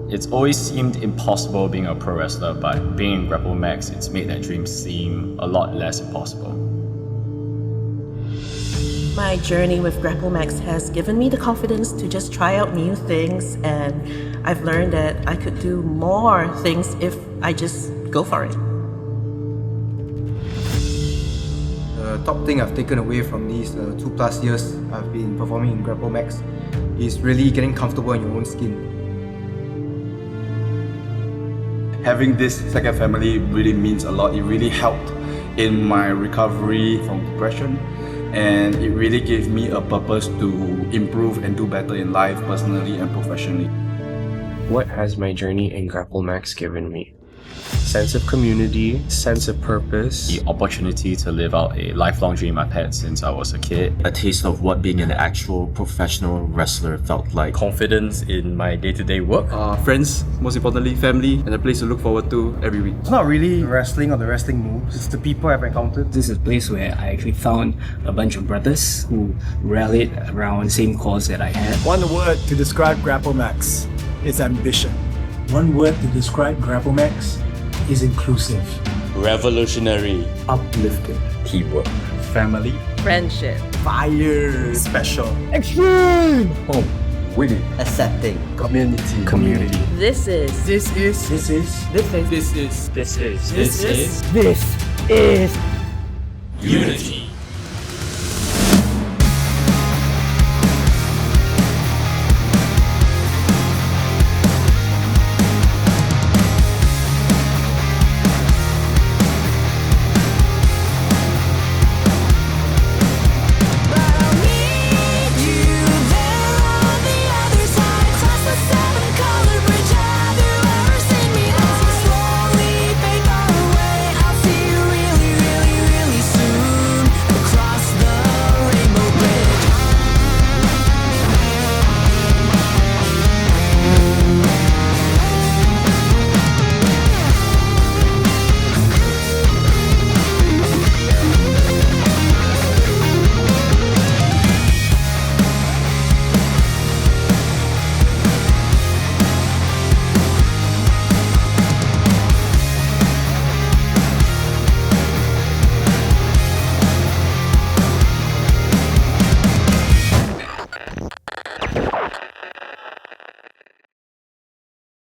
It's always seemed impossible being a pro wrestler, but being in Grapplemax, it's made that dream seem a lot less impossible. My journey with Grapplemax has given me the confidence to just try out new things, and I've learned that I could do more things if I just go for it. The top thing I've taken away from these 2+ years I've been performing in Grapplemax is really getting comfortable in your own skin. Having this second family really means a lot. It really helped in my recovery from depression, and it really gave me a purpose to improve and do better in life, personally and professionally. What has my journey in Grapplemax given me? Sense of community, sense of purpose, The opportunity to live out a lifelong dream I've had since I was a kid. A taste of what being an actual professional wrestler felt like. Confidence in my day-to-day work. Friends, most importantly, family, and a place to look forward to every week. It's not really wrestling or the wrestling moves, it's the people I've encountered. This is a place where I actually found a bunch of brothers who rallied around the same cause that I had. One word to describe Grapplemax is ambition. One word to describe Grapplemax is inclusive. Revolutionary. uplifting, Teamwork. Family. Friendship. Fire. Special. Extreme! home, winning, Accepting. community. This is This is Unity.